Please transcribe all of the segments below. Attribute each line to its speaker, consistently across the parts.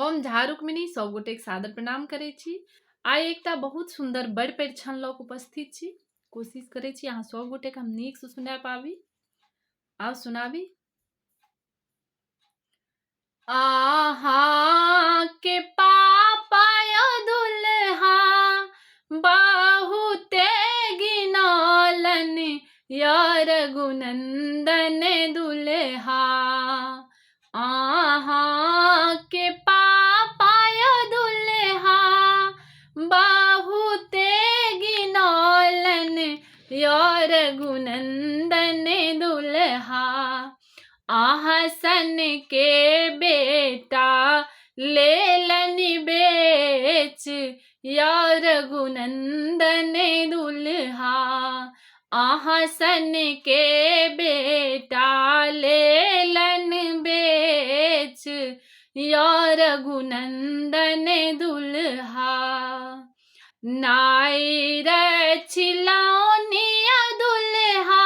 Speaker 1: हम झा रुक्मिणी सब गोटे सादर प्रणाम करे छी। आइ एकटा बहुत सुंदर बड़ परिछन लऽ कऽ उपस्थित छी। कोशिश करे छी अहाँ सब गोटे हम नीक से सुना पाबी। आउ सुनाबी। आहा के पापा यो दुल्हा बहुते गिनौलन यार गुनंदन दुल्हा। आहा के पापा यो दुल्हा बहुते गिनौलन यार गुनंदन दुल्हा। आहसन के बेटा लेलन बेच यार गुनंदन दुल्हा। आहसन के बेटा लेलन बेच यार गुनंदन दुल्हा। नायर छिलौनिया दुल्हा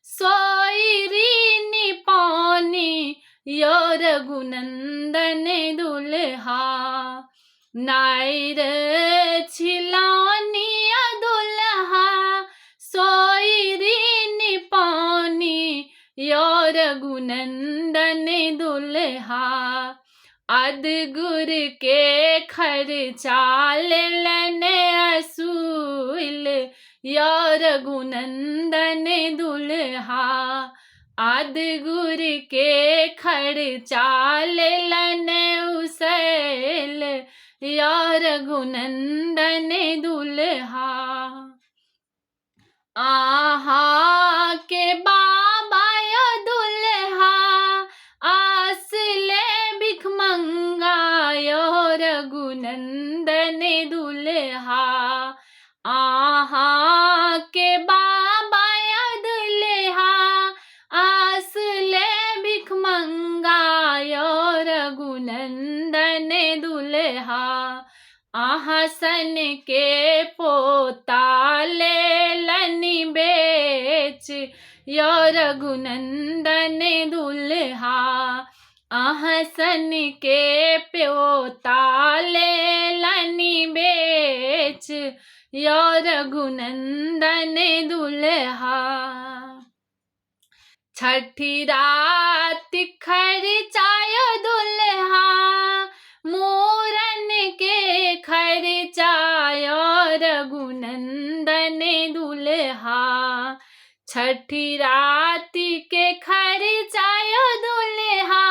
Speaker 1: सोयरी पानी यार गुनंदन दुल्हा। नायर छिलौनिया दुल्हा सोयरी पानी यार गुनंदन दुल्हा। अदगुर के खर्चा लेलन असूल यार गुनंदन दुल्हा। अदगुर के खर्चा लेलन उसल यार गुनंदन दुल्हा। आहा के बाबा यो दुल्हा आसले भिख मंगा यार गुनंदन दुल्हा। आहा के बाबा यो दुल्हा आसले भिख मंगा यार गुनंदन दुल्हा। आहसन के पोता लेलन बेच यार गुनंदन दुल्हा। आहसन के पोता लेलन बेच यार गुनंदन दुल्हा। छठी रात खर्चायो दुल्हा मूरन के खर्चायो गुनंदन दुल्हा। छठी रात के खर्चायो दुल्हा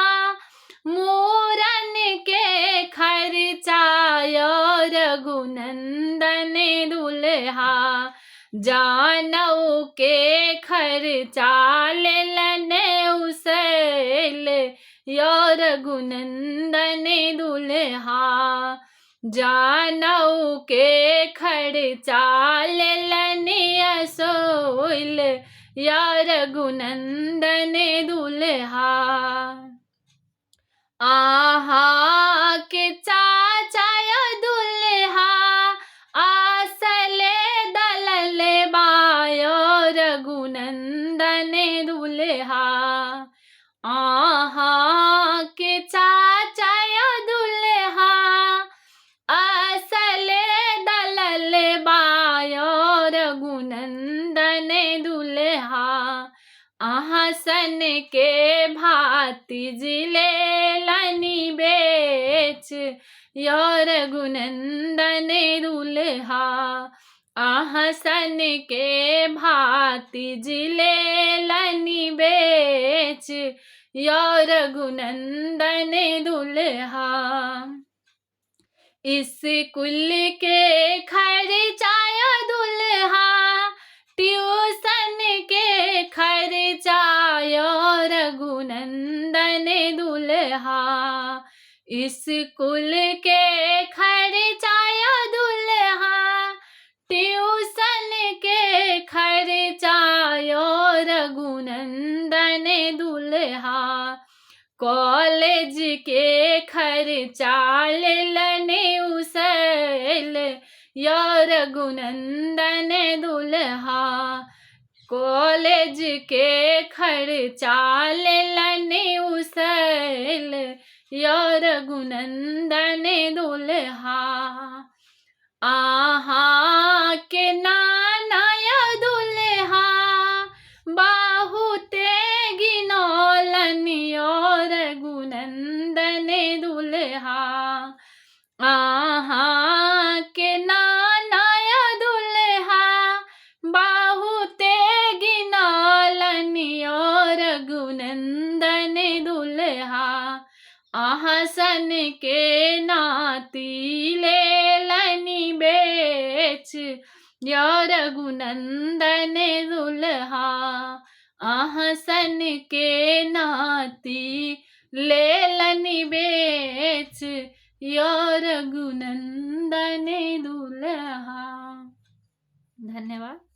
Speaker 1: मूरन के खर्चायो गुनंदन दुल्हा। जानऊ के खर्चा लेलन उसल यार गुनंदन दुल्हा। जानऊ के खर्चा लेलन असूल यार गुनंदन दुल्हा। आहा के चाचा यो दुल्हा आसले दलल बायोर गुनंदन दुल्हा। आहा के चाचा यो दुल्हा आसले दलल बायोर गुनंदन दुल्हा। आहसन के भातिज लेलन बेच यार गुनंदन दुल्हा। आहसन के भातिज लेलन बेच यार गुनंदन दुल्हा। स्कूल के खर्चायो दुल्हा ट्यूशन के खर्चायो गुनंदन दुल्हा। स्कूल के खर्चायो दुल्हा ट्यूशन के खर्चायो गुनंदन दुल्हा। कॉलेज के खर्चा लेलन उसल यार गुनंदन दुल्हा। कॉलेज के खर्चा लेलन उसल यार गुनंदन रघुनंदन दुल्हा। आहा के नानय दुल्हा बहुते गिनौलनि और रघुनंदन दुल्हा। आहा के नानय दुल्हा बहुते गिनौलनि और रघुनंदन दुल्हा। आसन के नाती लेलनि बेच यो रघुनंदन दुल्हा। आसन के नाती लेलनि बेच यो रघुनंदन दुल्हा। धन्यवाद।